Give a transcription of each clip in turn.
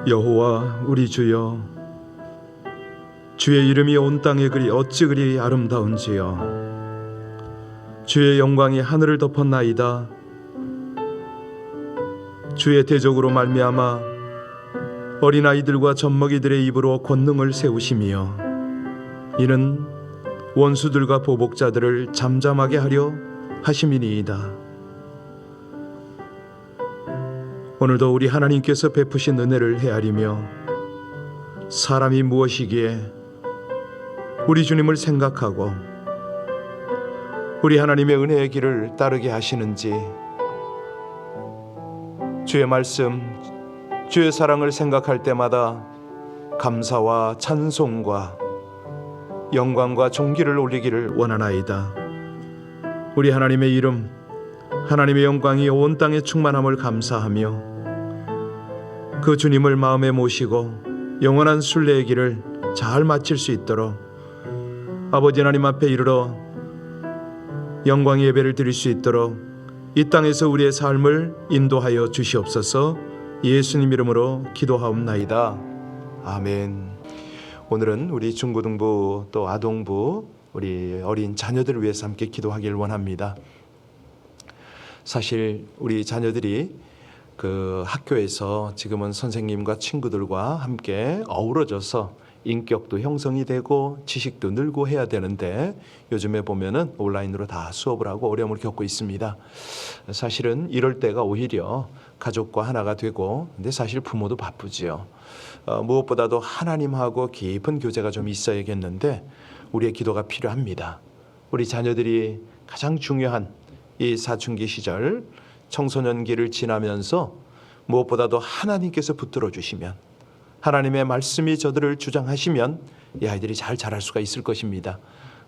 여호와 우리 주여, 주의 이름이 온 땅에 어찌 그리 아름다운지요. 주의 영광이 하늘을 덮었나이다. 주의 대적으로 말미암아 어린아이들과 젖먹이들의 입으로 권능을 세우시며, 이는 원수들과 보복자들을 잠잠하게 하려 하심이니이다. 오늘도 우리 하나님께서 베푸신 은혜를 헤아리며 사람이 무엇이기에 우리 주님을 생각하고 우리 하나님의 은혜의 길을 따르게 하시는지, 주의 말씀, 주의 사랑을 생각할 때마다 감사와 찬송과 영광과 존귀를 올리기를 원하나이다. 우리 하나님의 이름, 하나님의 영광이 온 땅에 충만함을 감사하며 그 주님을 마음에 모시고 영원한 순례의 길을 잘 마칠 수 있도록 아버지 하나님 앞에 이르러 영광의 예배를 드릴 수 있도록 이 땅에서 우리의 삶을 인도하여 주시옵소서. 예수님 이름으로 기도하옵나이다. 아멘. 오늘은 우리 중고등부 또 아동부 우리 어린 자녀들을 위해서 함께 기도하길 원합니다. 사실 우리 자녀들이 그 학교에서 지금은 선생님과 친구들과 함께 어우러져서 인격도 형성이 되고 지식도 늘고 해야 되는데, 요즘에 보면은 온라인으로 다 수업을 하고 어려움을 겪고 있습니다. 사실은 이럴 때가 오히려 가족과 하나가 되고, 근데 사실 부모도 바쁘지요. 무엇보다도 하나님하고 깊은 교제가 좀 있어야겠는데 우리의 기도가 필요합니다. 우리 자녀들이 가장 중요한 이 사춘기 시절 청소년기를 지나면서 무엇보다도 하나님께서 붙들어 주시면, 하나님의 말씀이 저들을 주장하시면 이 아이들이 잘 자랄 수가 있을 것입니다.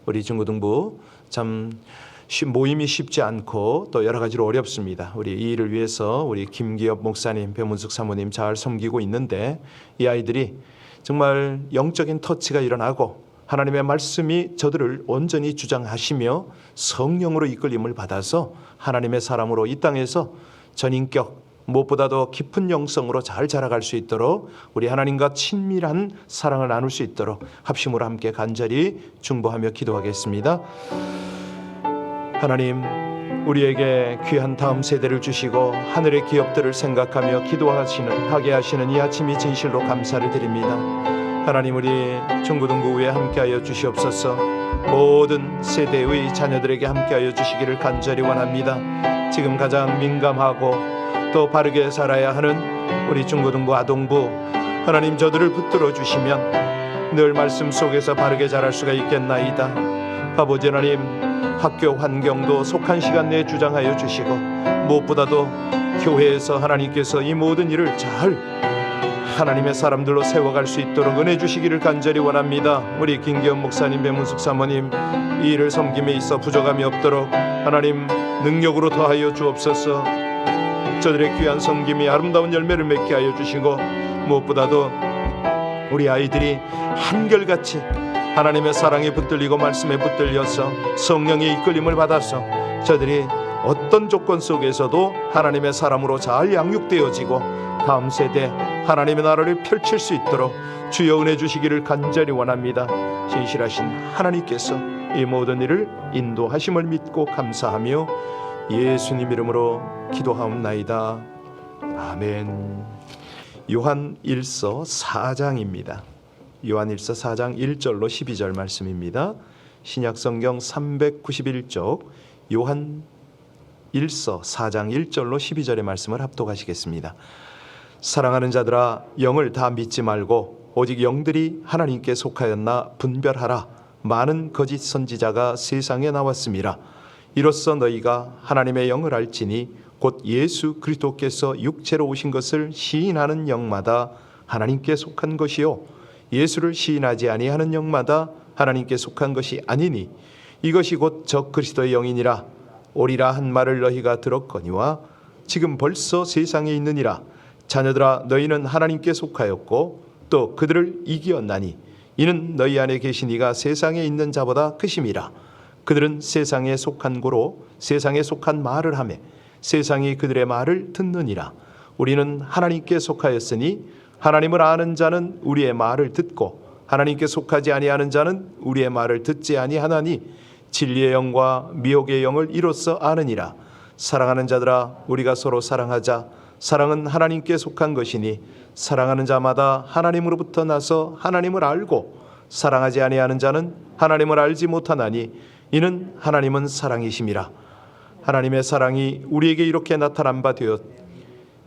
우리 중고등부 참 모임이 쉽지 않고 또 여러 가지로 어렵습니다. 우리 이 일을 위해서 우리 김기엽 목사님, 배문숙 사모님 잘 섬기고 있는데, 이 아이들이 정말 영적인 터치가 일어나고 하나님의 말씀이 저들을 온전히 주장하시며 성령으로 이끌림을 받아서 하나님의 사람으로 이 땅에서 전인격, 무엇보다도 깊은 영성으로 잘 자라갈 수 있도록 우리 하나님과 친밀한 사랑을 나눌 수 있도록 합심으로 함께 간절히 중보하며 기도하겠습니다. 하나님, 우리에게 귀한 다음 세대를 주시고 하늘의 기업들을 생각하며 하게 하시는 이 아침이 진실로 감사를 드립니다. 하나님, 우리 중고등부에 함께하여 주시옵소서. 모든 세대의 자녀들에게 함께하여 주시기를 간절히 원합니다. 지금 가장 민감하고 또 바르게 살아야 하는 우리 중고등부 아동부, 하나님 저들을 붙들어 주시면 늘 말씀 속에서 바르게 자랄 수가 있겠나이다. 아버지 하나님, 학교 환경도 속한 시간 내에 주장하여 주시고, 무엇보다도 교회에서 하나님께서 이 모든 일을 잘 하나님의 사람들로 세워갈 수 있도록 은혜 주시기를 간절히 원합니다. 우리 김기현 목사님, 배문숙 사모님 이 일을 섬김에 있어 부족함이 없도록 하나님 능력으로 더하여 주옵소서. 저들의 귀한 섬김이 아름다운 열매를 맺게 하여 주시고, 무엇보다도 우리 아이들이 한결같이 하나님의 사랑에 붙들리고 말씀에 붙들려서 성령의 이끌림을 받아서 저들이 어떤 조건 속에서도 하나님의 사람으로 잘 양육되어지고 다음 세대 하나님의 나라를 펼칠 수 있도록 주여 은혜 주시기를 간절히 원합니다. 신실하신 하나님께서 이 모든 일을 인도하심을 믿고 감사하며 예수님 이름으로 기도하옵나이다. 아멘. 요한 1서 4장입니다. 요한 1서 4장 1절로 12절 말씀입니다. 신약성경 391쪽 요한 1서 4장 1절로 12절의 말씀을 합독하시겠습니다. 사랑하는 자들아, 영을 다 믿지 말고 오직 영들이 하나님께 속하였나 분별하라. 많은 거짓 선지자가 세상에 나왔음이라. 이로써 너희가 하나님의 영을 알지니 곧 예수 그리스도께서 육체로 오신 것을 시인하는 영마다 하나님께 속한 것이요 예수를 시인하지 아니하는 영마다 하나님께 속한 것이 아니니 이것이 곧 적 그리스도의 영이니라. 오리라 한 말을 너희가 들었거니와 지금 벌써 세상에 있느니라. 자녀들아, 너희는 하나님께 속하였고 또 그들을 이기었나니 이는 너희 안에 계신 이가 세상에 있는 자보다 크심이라. 그들은 세상에 속한 고로 세상에 속한 말을 하매 세상이 그들의 말을 듣느니라. 우리는 하나님께 속하였으니 하나님을 아는 자는 우리의 말을 듣고 하나님께 속하지 아니하는 자는 우리의 말을 듣지 아니하나니 진리의 영과 미혹의 영을 이로써 아느니라. 사랑하는 자들아, 우리가 서로 사랑하자. 사랑은 하나님께 속한 것이니 사랑하는 자마다 하나님으로부터 나서 하나님을 알고 사랑하지 아니하는 자는 하나님을 알지 못하나니 이는 하나님은 사랑이심이라. 하나님의 사랑이 우리에게 이렇게 나타난 바 되었.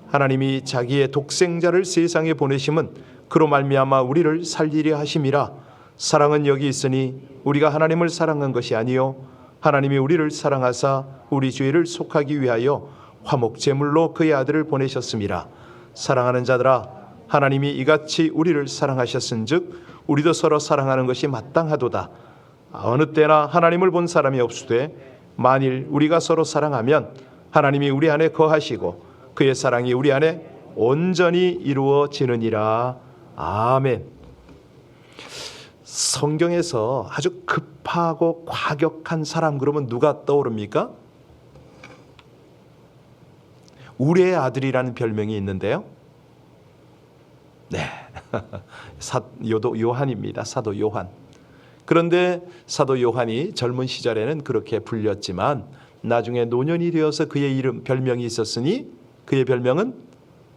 하나님이 자기의 독생자를 세상에 보내심은 그로 말미암아 우리를 살리려 하심이라. 사랑은 여기 있으니 우리가 하나님을 사랑한 것이 아니요 하나님이 우리를 사랑하사 우리 죄를 속하기 위하여 화목 제물로 그의 아들을 보내셨음이라. 사랑하는 자들아, 하나님이 이같이 우리를 사랑하셨은즉 우리도 서로 사랑하는 것이 마땅하도다. 어느 때나 하나님을 본 사람이 없으되 만일 우리가 서로 사랑하면 하나님이 우리 안에 거하시고 그의 사랑이 우리 안에 온전히 이루어지느니라. 아멘. 성경에서 아주 급하고 과격한 사람 그러면 누가 떠오릅니까? 우리의 아들이라는 별명이 있는데요. 네, 요한입니다. 사도 요한. 그런데 사도 요한이 젊은 시절에는 그렇게 불렸지만 나중에 노년이 되어서 그의 별명이 있었으니 그의 별명은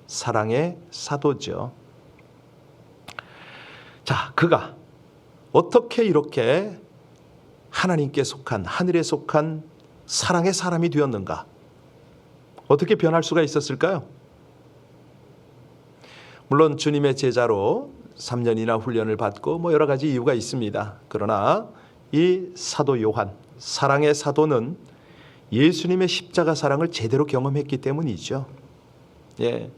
사랑의 사도죠. 자, 그가 어떻게 이렇게 하나님께 속한, 하늘에 속한 사랑의 사람이 되었는가? 어떻게 변할 수가 있었을까요? 물론 주님의 제자로 3년이나 훈련을 받고 여러 가지 이유가 있습니다. 그러나 이 사도 요한, 사랑의 사도는 예수님의 십자가 사랑을 제대로 경험했기 때문이죠. 예.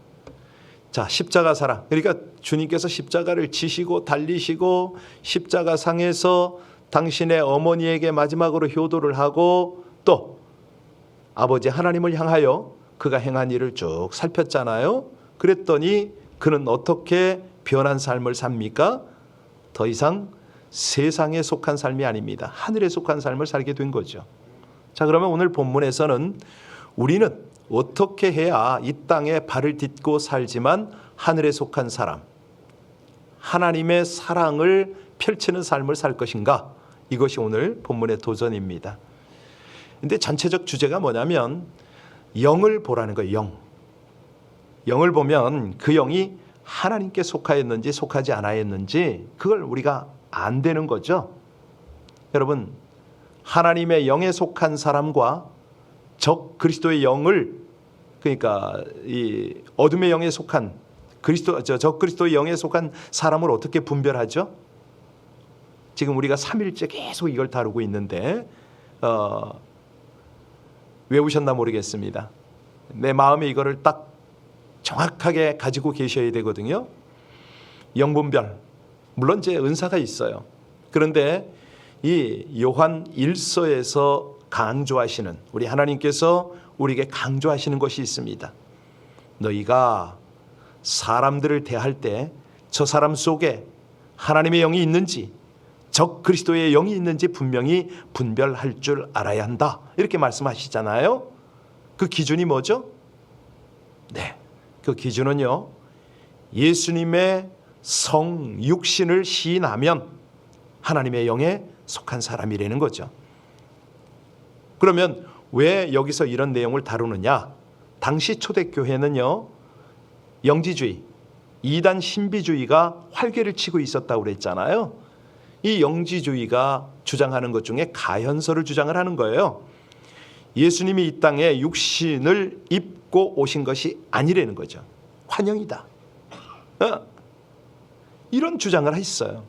자, 십자가 사랑. 그러니까 주님께서 십자가를 지시고 달리시고 십자가 상에서 당신의 어머니에게 마지막으로 효도를 하고 또 아버지 하나님을 향하여 그가 행한 일을 쭉 살폈잖아요. 그랬더니 그는 어떻게 변한 삶을 삽니까? 더 이상 세상에 속한 삶이 아닙니다. 하늘에 속한 삶을 살게 된 거죠. 자, 그러면 오늘 본문에서는 우리는 어떻게 해야 이 땅에 발을 딛고 살지만 하늘에 속한 사람, 하나님의 사랑을 펼치는 삶을 살 것인가? 이것이 오늘 본문의 도전입니다. 근데 전체적 주제가 뭐냐면 영을 보라는 거예요. 영을 보면 그 영이 하나님께 속하였는지 속하지 않았는지 그걸 우리가 안 되는 거죠. 여러분, 하나님의 영에 속한 사람과 적 그리스도의 영을, 그러니까 이 어둠의 영에 속한 적 그리스도의 영에 속한 사람을 어떻게 분별하죠? 지금 우리가 3일째 계속 이걸 다루고 있는데 외우셨나 모르겠습니다. 내 마음에 이거를 딱 정확하게 가지고 계셔야 되거든요. 영분별, 물론 이제 은사가 있어요. 그런데 이 요한 1서에서 강조하시는, 우리 하나님께서 우리에게 강조하시는 것이 있습니다. 너희가 사람들을 대할 때 저 사람 속에 하나님의 영이 있는지 적 그리스도의 영이 있는지 분명히 분별할 줄 알아야 한다, 이렇게 말씀하시잖아요. 그 기준이 뭐죠? 네, 그 기준은요, 예수님의 성 육신을 시인하면 하나님의 영에 속한 사람이라는 거죠. 그러면 왜 여기서 이런 내용을 다루느냐? 당시 초대교회는요, 영지주의, 이단 신비주의가 활개를 치고 있었다고 그랬잖아요. 이 영지주의가 주장하는 것 중에 가현설을 주장을 하는 거예요. 예수님이 이 땅에 육신을 입고 오신 것이 아니라는 거죠. 환영이다. 이런 주장을 했어요.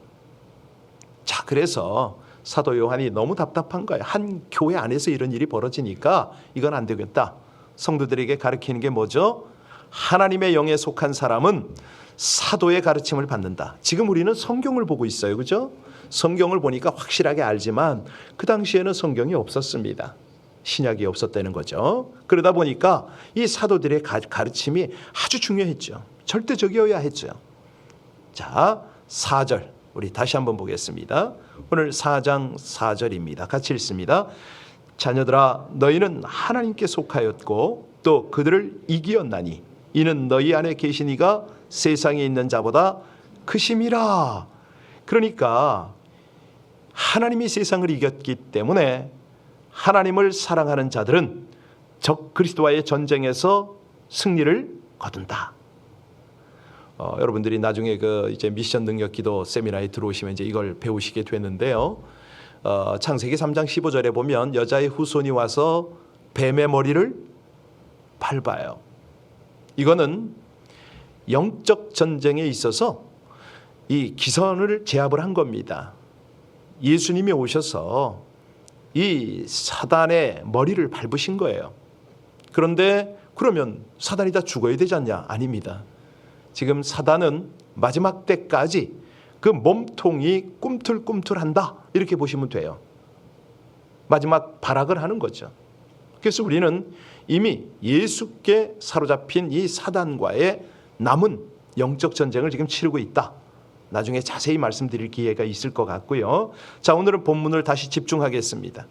자, 그래서 사도 요한이 너무 답답한 거예요. 한 교회 안에서 이런 일이 벌어지니까 이건 안 되겠다. 성도들에게 가르치는 게 뭐죠? 하나님의 영에 속한 사람은 사도의 가르침을 받는다. 지금 우리는 성경을 보고 있어요. 그죠? 성경을 보니까 확실하게 알지만 그 당시에는 성경이 없었습니다. 신약이 없었다는 거죠. 그러다 보니까 이 사도들의 가르침이 아주 중요했죠. 절대적이어야 했죠. 자, 4절 우리 다시 한번 보겠습니다. 오늘 4장 4절입니다. 같이 읽습니다. 자녀들아, 너희는 하나님께 속하였고 또 그들을 이기었나니 이는 너희 안에 계신 이가 세상에 있는 자보다 크심이라. 그러니까 하나님이 세상을 이겼기 때문에 하나님을 사랑하는 자들은 적 그리스도와의 전쟁에서 승리를 거둔다. 여러분들이 나중에 이제 미션 능력 기도 세미나에 들어오시면 이제 이걸 배우시게 되는데요. 창세기 3장 15절에 보면 여자의 후손이 와서 뱀의 머리를 밟아요. 이거는 영적 전쟁에 있어서 이 기선을 제압을 한 겁니다. 예수님이 오셔서 이 사단의 머리를 밟으신 거예요. 그런데 그러면 사단이 다 죽어야 되지 않냐? 아닙니다. 지금 사단은 마지막 때까지 그 몸통이 꿈틀꿈틀한다, 이렇게 보시면 돼요. 마지막 발악을 하는 거죠. 그래서 우리는 이미 예수께 사로잡힌 이 사단과의 남은 영적 전쟁을 지금 치르고 있다. 나중에 자세히 말씀드릴 기회가 있을 것 같고요. 자, 오늘은 본문을 다시 집중하겠습니다.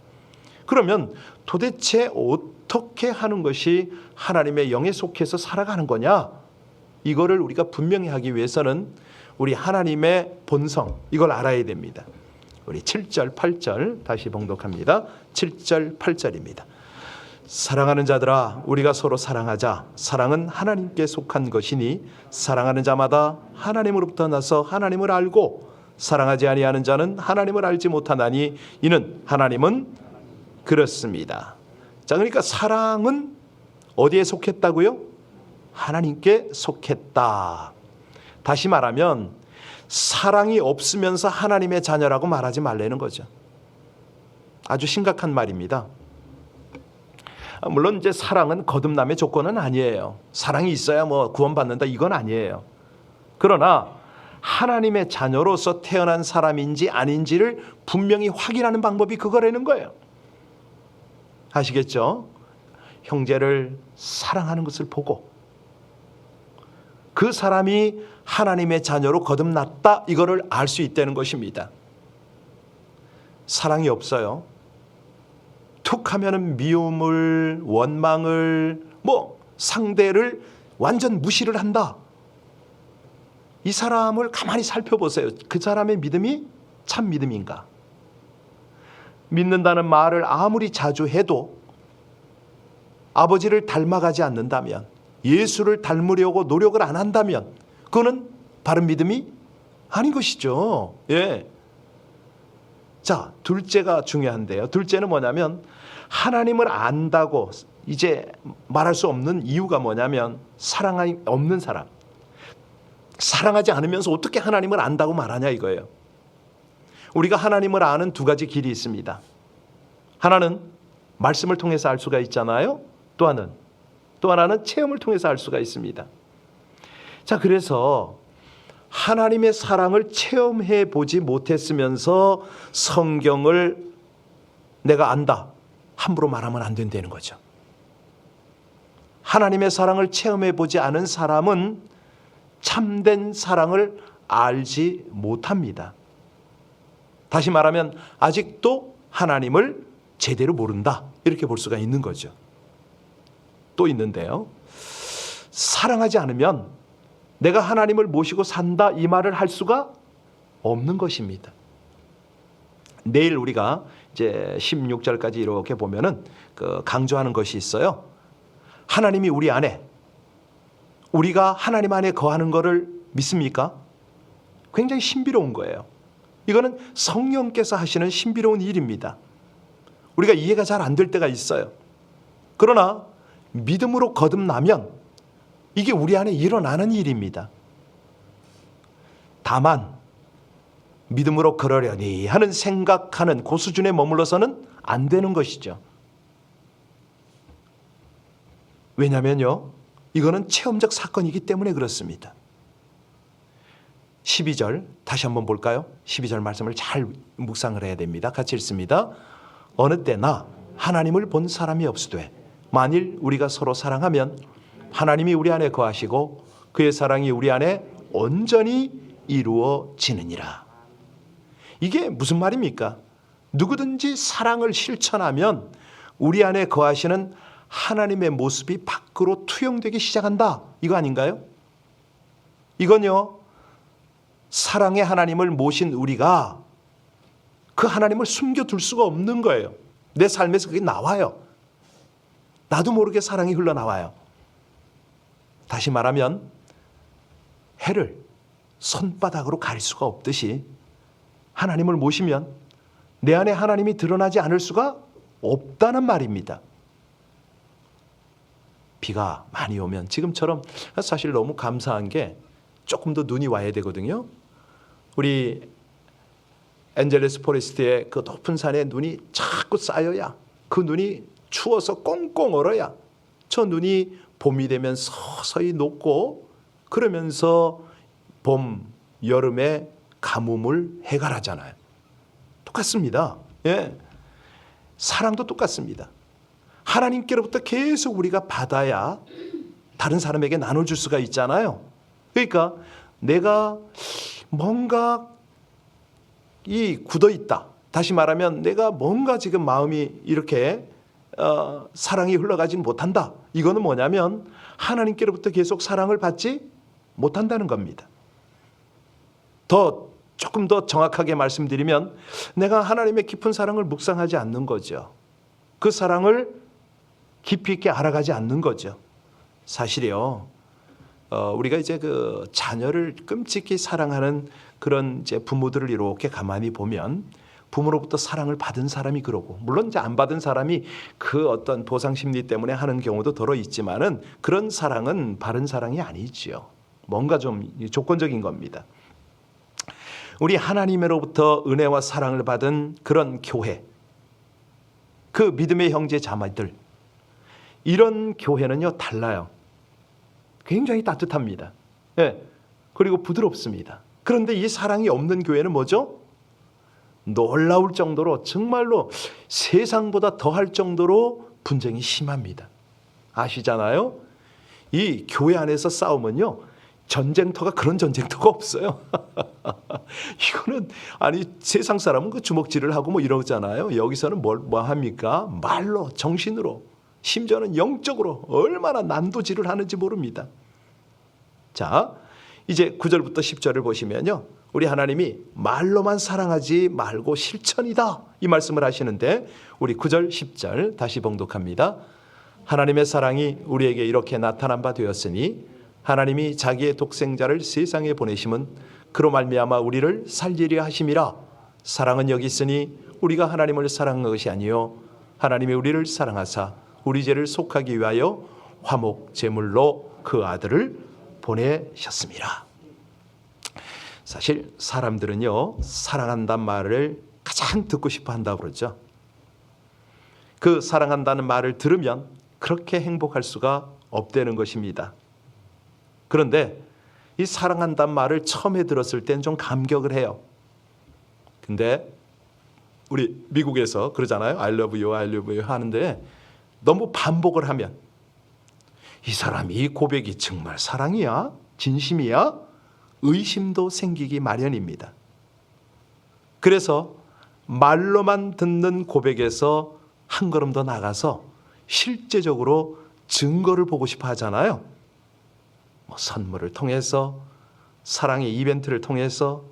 그러면 도대체 어떻게 하는 것이 하나님의 영에 속해서 살아가는 거냐? 이거를 우리가 분명히 하기 위해서는 우리 하나님의 본성, 이걸 알아야 됩니다. 우리 7절, 8절 다시 봉독합니다. 7절, 8절입니다. 사랑하는 자들아, 우리가 서로 사랑하자. 사랑은 하나님께 속한 것이니 사랑하는 자마다 하나님으로부터 나서 하나님을 알고 사랑하지 아니하는 자는 하나님을 알지 못하나니 이는 하나님은 그렇습니다. 자, 그러니까 사랑은 어디에 속했다고요? 하나님께 속했다. 다시 말하면 사랑이 없으면서 하나님의 자녀라고 말하지 말라는 거죠. 아주 심각한 말입니다. 물론 이제 사랑은 거듭남의 조건은 아니에요. 사랑이 있어야 구원받는다, 이건 아니에요. 그러나 하나님의 자녀로서 태어난 사람인지 아닌지를 분명히 확인하는 방법이 그거라는 거예요. 아시겠죠? 형제를 사랑하는 것을 보고 그 사람이 하나님의 자녀로 거듭났다, 이거를 알 수 있다는 것입니다. 사랑이 없어요. 툭 하면은 미움을, 원망을, 상대를 완전 무시를 한다. 이 사람을 가만히 살펴보세요. 그 사람의 믿음이 참 믿음인가? 믿는다는 말을 아무리 자주 해도 아버지를 닮아가지 않는다면, 예수를 닮으려고 노력을 안 한다면 그거는 바른 믿음이 아닌 것이죠. 예. 자, 둘째가 중요한데요. 둘째는 뭐냐면 하나님을 안다고 이제 말할 수 없는 이유가 뭐냐면 사랑이 없는 사람. 사랑하지 않으면서 어떻게 하나님을 안다고 말하냐, 이거예요. 우리가 하나님을 아는 두 가지 길이 있습니다. 하나는 말씀을 통해서 알 수가 있잖아요. 또 하나는 체험을 통해서 알 수가 있습니다. 자, 그래서 하나님의 사랑을 체험해 보지 못했으면서 성경을 내가 안다, 함부로 말하면 안 된다는 거죠. 하나님의 사랑을 체험해 보지 않은 사람은 참된 사랑을 알지 못합니다. 다시 말하면 아직도 하나님을 제대로 모른다, 이렇게 볼 수가 있는 거죠. 또 있는데요. 사랑하지 않으면 내가 하나님을 모시고 산다, 이 말을 할 수가 없는 것입니다. 내일 우리가 이제 16절까지 이렇게 보면은 강조하는 것이 있어요. 하나님이 우리 안에, 우리가 하나님 안에 거하는 것을 믿습니까? 굉장히 신비로운 거예요. 이거는 성령께서 하시는 신비로운 일입니다. 우리가 이해가 잘 안 될 때가 있어요. 그러나 믿음으로 거듭나면 이게 우리 안에 일어나는 일입니다. 다만 믿음으로 그러려니 하는 생각하는 그 수준에 머물러서는 안 되는 것이죠. 왜냐면요, 이거는 체험적 사건이기 때문에 그렇습니다. 12절 다시 한번 볼까요? 12절 말씀을 잘 묵상을 해야 됩니다. 같이 읽습니다. 어느 때나 하나님을 본 사람이 없으되 만일 우리가 서로 사랑하면 하나님이 우리 안에 거하시고 그의 사랑이 우리 안에 온전히 이루어지느니라. 이게 무슨 말입니까? 누구든지 사랑을 실천하면 우리 안에 거하시는 하나님의 모습이 밖으로 투영되기 시작한다, 이거 아닌가요? 이건요, 사랑의 하나님을 모신 우리가 그 하나님을 숨겨둘 수가 없는 거예요. 내 삶에서 그게 나와요. 나도 모르게 사랑이 흘러나와요. 다시 말하면 해를 손바닥으로 가릴 수가 없듯이 하나님을 모시면 내 안에 하나님이 드러나지 않을 수가 없다는 말입니다. 비가 많이 오면 지금처럼 사실 너무 감사한 게 조금 더 눈이 와야 되거든요. 우리 엔젤레스 포레스트의 그 높은 산에 눈이 자꾸 쌓여야, 그 눈이 추워서 꽁꽁 얼어야 저 눈이 봄이 되면 서서히 녹고, 그러면서 봄, 여름에 가뭄을 해결하잖아요. 똑같습니다. 예. 사랑도 똑같습니다. 하나님께로부터 계속 우리가 받아야 다른 사람에게 나눠줄 수가 있잖아요. 그러니까 내가 뭔가 이 굳어 있다. 다시 말하면 내가 뭔가 지금 마음이 이렇게 사랑이 흘러가지는 못한다. 이거는 뭐냐면 하나님께로부터 계속 사랑을 받지 못한다는 겁니다. 조금 더 정확하게 말씀드리면 내가 하나님의 깊은 사랑을 묵상하지 않는 거죠. 그 사랑을 깊이 있게 알아가지 않는 거죠. 사실이요. 우리가 이제 그 자녀를 끔찍히 사랑하는 그런 이제 부모들을 이렇게 가만히 보면 부모로부터 사랑을 받은 사람이 그러고, 물론 이제 안 받은 사람이 그 어떤 보상 심리 때문에 하는 경우도 더러 있지만은 그런 사랑은 바른 사랑이 아니지요. 뭔가 좀 조건적인 겁니다. 우리 하나님으로부터 은혜와 사랑을 받은 그런 교회, 그 믿음의 형제 자매들, 이런 교회는요 달라요. 굉장히 따뜻합니다. 예. 그리고 부드럽습니다. 그런데 이 사랑이 없는 교회는 뭐죠? 놀라울 정도로, 정말로 세상보다 더할 정도로 분쟁이 심합니다. 아시잖아요? 이 교회 안에서 싸우면요, 전쟁터가 그런 전쟁터가 없어요. 이거는 아니 세상 사람은 그 주먹질을 하고 뭐 이러잖아요. 여기서는 뭐 합니까? 말로, 정신으로, 심지어는 영적으로 얼마나 난도질을 하는지 모릅니다. 자, 이제 9절부터 10절을 보시면요, 우리 하나님이 말로만 사랑하지 말고 실천이다, 이 말씀을 하시는데 우리 9절 10절 다시 봉독합니다. 하나님의 사랑이 우리에게 이렇게 나타난 바 되었으니 하나님이 자기의 독생자를 세상에 보내심은 그로 말미암아 우리를 살리려 하심이라. 사랑은 여기 있으니 우리가 하나님을 사랑한 것이 아니요 하나님이 우리를 사랑하사 우리 죄를 속하기 위하여 화목 제물로 그 아들을 보내셨습니다. 사실 사람들은요, 사랑한다는 말을 가장 듣고 싶어 한다고 그러죠. 그 사랑한다는 말을 들으면 그렇게 행복할 수가 없다는 것입니다. 그런데 이 사랑한다는 말을 처음에 들었을 땐 좀 감격을 해요. 근데 우리 미국에서 그러잖아요. I love you, I love you 하는데 너무 반복을 하면 이 사람이 이 고백이 정말 사랑이야? 진심이야? 의심도 생기기 마련입니다. 그래서 말로만 듣는 고백에서 한 걸음 더 나가서 실제적으로 증거를 보고 싶어 하잖아요. 뭐 선물을 통해서, 사랑의 이벤트를 통해서,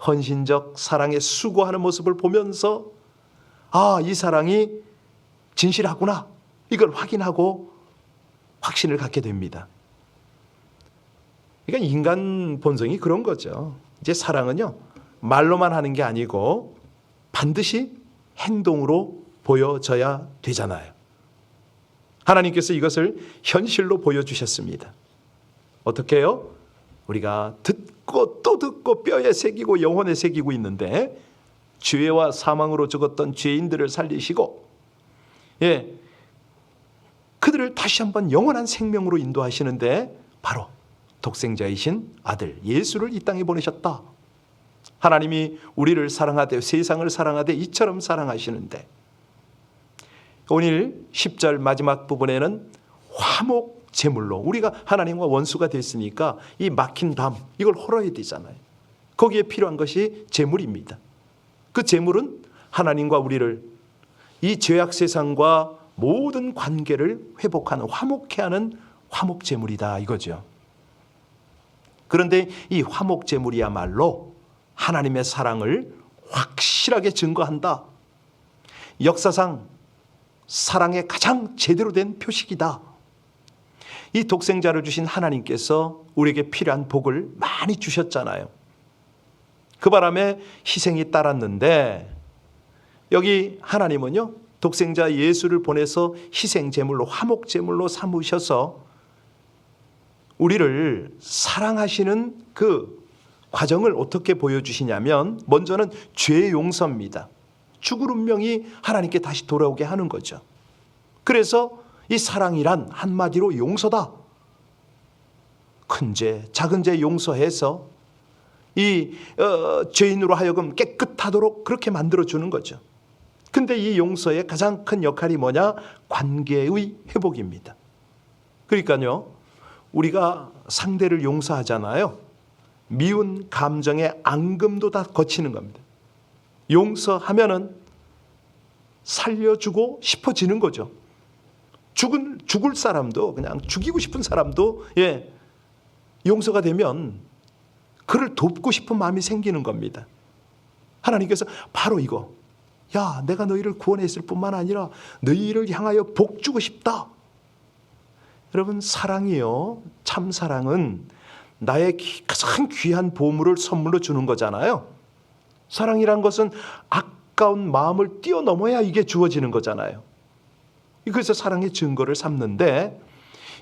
헌신적 사랑에 수고하는 모습을 보면서 아, 이 사랑이 진실하구나, 이걸 확인하고 확신을 갖게 됩니다. 그러니까 인간 본성이 그런 거죠. 이제 사랑은요, 말로만 하는 게 아니고 반드시 행동으로 보여져야 되잖아요. 하나님께서 이것을 현실로 보여주셨습니다. 어떻게 해요? 우리가 듣고 또 듣고 뼈에 새기고 영혼에 새기고 있는데 죄와 사망으로 죽었던 죄인들을 살리시고, 예, 그들을 다시 한번 영원한 생명으로 인도하시는데 바로 독생자이신 아들 예수를 이 땅에 보내셨다. 하나님이 우리를 사랑하되 세상을 사랑하되 이처럼 사랑하시는데, 오늘 10절 마지막 부분에는 화목 제물로, 우리가 하나님과 원수가 됐으니까 이 막힌 담, 이걸 헐어야 되잖아요. 거기에 필요한 것이 제물입니다. 그 제물은 하나님과 우리를, 이 죄악 세상과 모든 관계를 회복하는, 화목케 하는 화목 제물이다, 이거죠. 그런데 이 화목제물이야말로 하나님의 사랑을 확실하게 증거한다. 역사상 사랑의 가장 제대로 된 표식이다. 이 독생자를 주신 하나님께서 우리에게 필요한 복을 많이 주셨잖아요. 그 바람에 희생이 따랐는데 여기 하나님은요, 독생자 예수를 보내서 희생제물로 화목제물로 삼으셔서 우리를 사랑하시는 그 과정을 어떻게 보여주시냐면, 먼저는 죄 용서입니다. 죽을 운명이 하나님께 다시 돌아오게 하는 거죠. 그래서 이 사랑이란 한마디로 용서다. 큰 죄, 작은 죄 용서해서 이 죄인으로 하여금 깨끗하도록 그렇게 만들어주는 거죠. 근데 이 용서의 가장 큰 역할이 뭐냐? 관계의 회복입니다. 그러니까요, 우리가 상대를 용서하잖아요. 미운 감정의 앙금도 다 거치는 겁니다. 용서하면은 살려주고 싶어지는 거죠. 죽을 사람도, 그냥 죽이고 싶은 사람도 용서가 되면 그를 돕고 싶은 마음이 생기는 겁니다. 하나님께서 바로 이거, 야, 내가 너희를 구원했을 뿐만 아니라 너희를 향하여 복 주고 싶다. 여러분, 사랑이요, 참 사랑은 나의 가장 귀한 보물을 선물로 주는 거잖아요. 사랑이란 것은 아까운 마음을 뛰어넘어야 이게 주어지는 거잖아요. 그래서 사랑의 증거를 삼는데,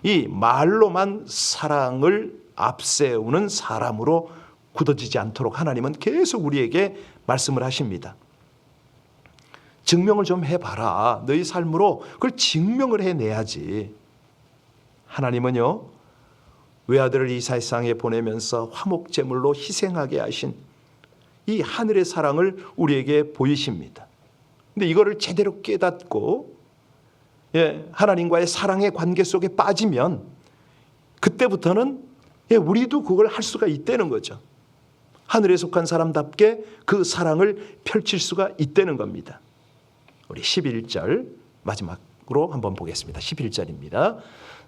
이 말로만 사랑을 앞세우는 사람으로 굳어지지 않도록 하나님은 계속 우리에게 말씀을 하십니다. 증명을 좀 해봐라. 너희 삶으로 그걸 증명을 해내야지. 하나님은요, 외아들을 이 세상에 보내면서 화목제물로 희생하게 하신 이 하늘의 사랑을 우리에게 보이십니다. 근데 이거를 제대로 깨닫고 하나님과의 사랑의 관계 속에 빠지면 그때부터는 우리도 그걸 할 수가 있다는 거죠. 하늘에 속한 사람답게 그 사랑을 펼칠 수가 있다는 겁니다. 우리 11절 마지막으로 한번 보겠습니다. 11절입니다.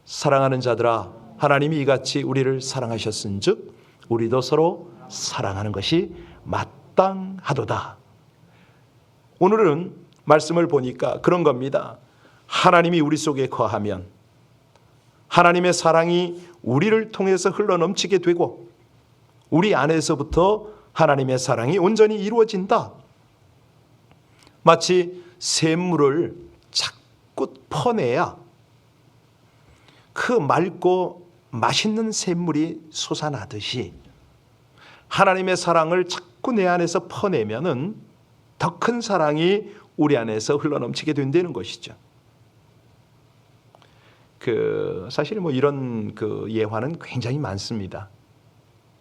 사랑하는 자들아, 하나님이 이같이 우리를 사랑하셨은즉 우리도 서로 사랑하는 것이 마땅하도다. 오늘은 말씀을 보니까 그런 겁니다. 하나님이 우리 속에 거하면 하나님의 사랑이 우리를 통해서 흘러넘치게 되고 우리 안에서부터 하나님의 사랑이 온전히 이루어진다. 마치 샘물을 자꾸 퍼내야 그 맑고 맛있는 샘물이 솟아나듯이 하나님의 사랑을 자꾸 내 안에서 퍼내면은 더 큰 사랑이 우리 안에서 흘러넘치게 된다는 것이죠. 사실 이런 예화는 굉장히 많습니다.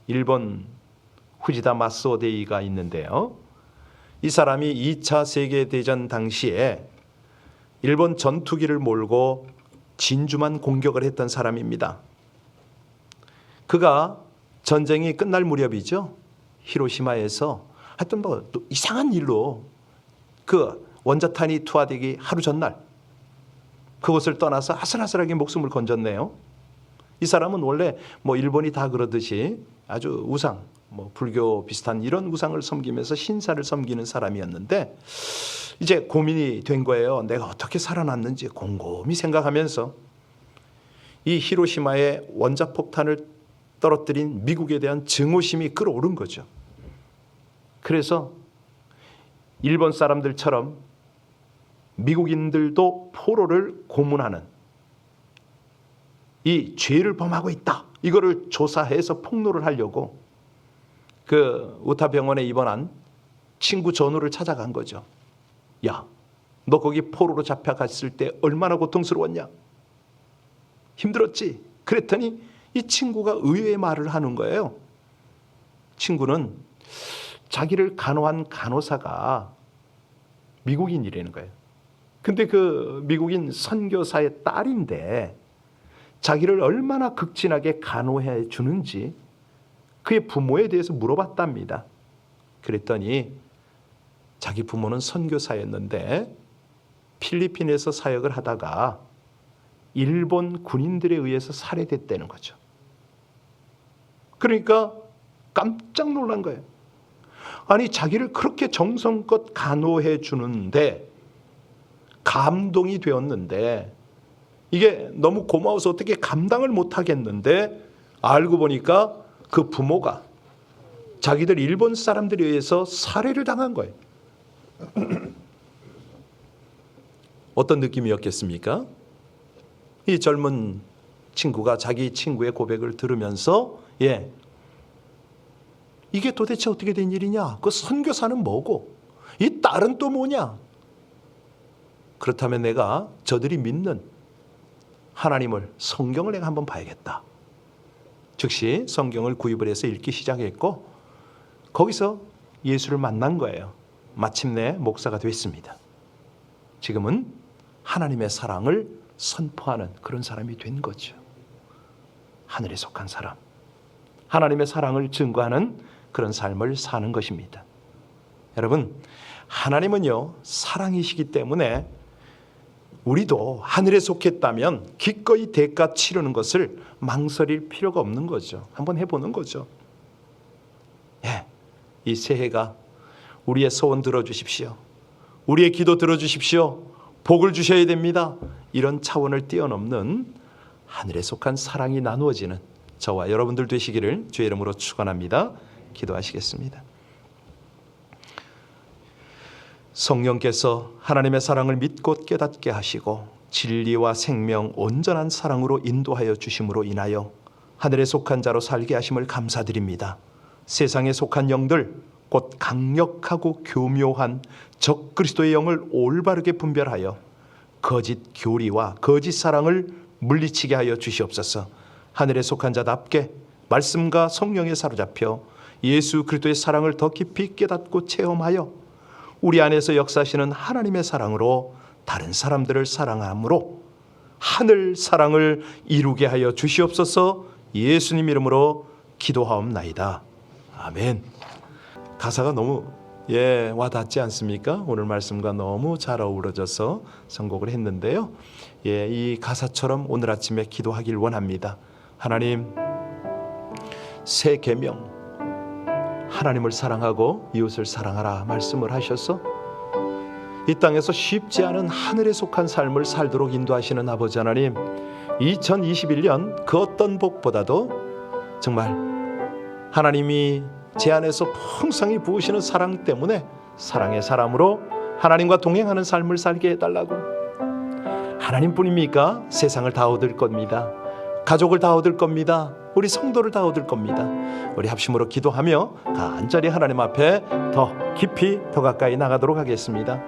일본 후지다 마스오데이가 있는데요. 이 사람이 2차 세계대전 당시에 일본 전투기를 몰고 진주만 공격을 했던 사람입니다. 그가 전쟁이 끝날 무렵이죠. 히로시마에서 하여튼 또 이상한 일로 그 원자탄이 투하되기 하루 전날 그곳을 떠나서 아슬아슬하게 목숨을 건졌네요. 이 사람은 원래 일본이 다 그러듯이 아주 우상, 불교 비슷한 이런 우상을 섬기면서 신사를 섬기는 사람이었는데 이제 고민이 된 거예요. 내가 어떻게 살아났는지 곰곰이 생각하면서 이 히로시마에 원자폭탄을 떨어뜨린 미국에 대한 증오심이 끌어오른 거죠. 그래서 일본 사람들처럼 미국인들도 포로를 고문하는 이 죄를 범하고 있다. 이거를 조사해서 폭로를 하려고 그 우타병원에 입원한 친구 전우를 찾아간 거죠. 야, 너 거기 포로로 잡혀갔을 때 얼마나 고통스러웠냐? 힘들었지? 그랬더니 이 친구가 의외의 말을 하는 거예요. 친구는 자기를 간호한 간호사가 미국인이라는 거예요. 근데 그 미국인 선교사의 딸인데 자기를 얼마나 극진하게 간호해 주는지 그의 부모에 대해서 물어봤답니다. 그랬더니 자기 부모는 선교사였는데 필리핀에서 사역을 하다가 일본 군인들에 의해서 살해됐다는 거죠. 그러니까 깜짝 놀란 거예요. 아니 자기를 그렇게 정성껏 간호해 주는데 감동이 되었는데 이게 너무 고마워서 어떻게 감당을 못 하겠는데 알고 보니까 그 부모가 자기들 일본 사람들에 의해서 살해를 당한 거예요. 어떤 느낌이었겠습니까? 이 젊은 친구가 자기 친구의 고백을 들으면서 이게 도대체 어떻게 된 일이냐? 그 선교사는 뭐고 이 딸은 또 뭐냐? 그렇다면 내가 저들이 믿는 하나님을, 성경을 내가 한번 봐야겠다. 즉시 성경을 구입을 해서 읽기 시작했고 거기서 예수를 만난 거예요. 마침내 목사가 됐습니다. 지금은 하나님의 사랑을 선포하는 그런 사람이 된 거죠. 하늘에 속한 사람, 하나님의 사랑을 증거하는 그런 삶을 사는 것입니다. 여러분, 하나님은요 사랑이시기 때문에 우리도 하늘에 속했다면 기꺼이 대가 치르는 것을 망설일 필요가 없는 거죠. 한번 해보는 거죠. 이 새해가 우리의 소원 들어주십시오. 우리의 기도 들어주십시오. 복을 주셔야 됩니다. 이런 차원을 뛰어넘는 하늘에 속한 사랑이 나누어지는 저와 여러분들 되시기를 주의 이름으로 축원합니다. 기도하시겠습니다. 성령께서 하나님의 사랑을 믿고 깨닫게 하시고 진리와 생명 온전한 사랑으로 인도하여 주심으로 인하여 하늘에 속한 자로 살게 하심을 감사드립니다. 세상에 속한 영들, 곧 강력하고 교묘한 적 그리스도의 영을 올바르게 분별하여 거짓 교리와 거짓 사랑을 물리치게 하여 주시옵소서. 하늘에 속한 자답게 말씀과 성령에 사로잡혀 예수 그리스도의 사랑을 더 깊이 깨닫고 체험하여 우리 안에서 역사하시는 하나님의 사랑으로 다른 사람들을 사랑함으로 하늘 사랑을 이루게 하여 주시옵소서. 예수님 이름으로 기도하옵나이다. 아멘. 가사가 너무 와닿지 않습니까? 오늘 말씀과 너무 잘 어우러져서 선곡을 했는데요. 이 가사처럼 오늘 아침에 기도하길 원합니다. 하나님, 새 계명 하나님을 사랑하고 이웃을 사랑하라 말씀을 하셔서 이 땅에서 쉽지 않은 하늘에 속한 삶을 살도록 인도하시는 아버지 하나님, 2021년 그 어떤 복보다도 정말 하나님이 제 안에서 풍성히 부으시는 사랑 때문에 사랑의 사람으로 하나님과 동행하는 삶을 살게 해달라고. 하나님뿐입니까? 세상을 다 얻을 겁니다. 가족을 다 얻을 겁니다. 우리 성도를 다 얻을 겁니다. 우리 합심으로 기도하며 간절히 하나님 앞에 더 깊이 더 가까이 나가도록 하겠습니다.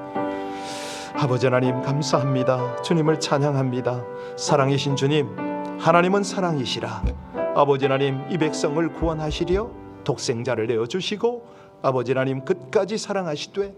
아버지 하나님 감사합니다. 주님을 찬양합니다. 사랑이신 주님, 하나님은 사랑이시라. 아버지 하나님, 이 백성을 구원하시려 독생자를 내어주시고 아버지 하나님 끝까지 사랑하시되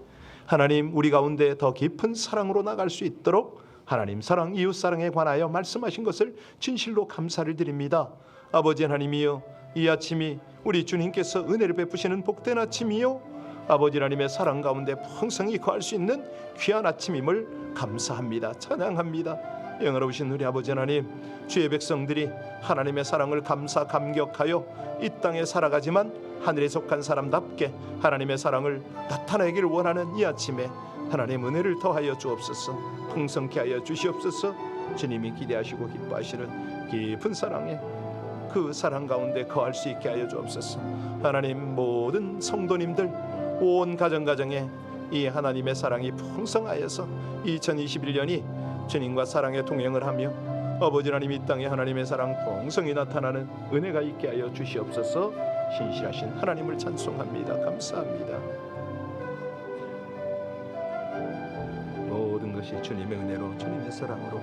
하나님 우리 가운데 더 깊은 사랑으로 나갈 수 있도록 하나님 사랑, 이웃 사랑에 관하여 말씀하신 것을 진실로 감사를 드립니다. 아버지 하나님이여, 이 아침이 우리 주님께서 은혜를 베푸시는 복된 아침이요 아버지 하나님의 사랑 가운데 풍성히 거할 수 있는 귀한 아침임을 감사합니다. 찬양합니다. 영원하신 우리 아버지 하나님, 주의 백성들이 하나님의 사랑을 감사 감격하여 이 땅에 살아가지만 하늘에 속한 사람답게 하나님의 사랑을 나타내기를 원하는 이 아침에 하나님 은혜를 더하여 주옵소서. 풍성케 하여 주시옵소서. 주님이 기대하시고 기뻐하시는 깊은 사랑에 그 사랑 가운데 거할 수 있게 하여 주옵소서. 하나님, 모든 성도님들 온 가정가정에 이 하나님의 사랑이 풍성하여서 2021년이 주님과 사랑의 동행을 하며 아버지 하나님, 이 땅에 하나님의 사랑 풍성히 나타나는 은혜가 있게 하여 주시옵소서. 신실하신 하나님을 찬송합니다. 감사합니다. 모든 것이 주님의 은혜로, 주님의 사랑으로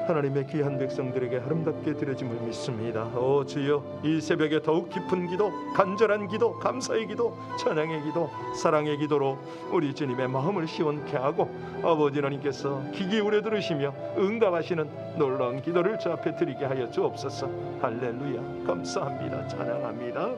하나님의 귀한 백성들에게 아름답게 드려짐을 믿습니다. 오 주여, 이 새벽에 더욱 깊은 기도, 간절한 기도, 감사의 기도, 찬양의 기도, 사랑의 기도로 우리 주님의 마음을 시원케 하고 아버지 하나님께서 귀 기울여 들으시며 응답하시는 놀라운 기도를 주 앞에 드리게 하여 주옵소서. 할렐루야. 감사합니다. 찬양합니다.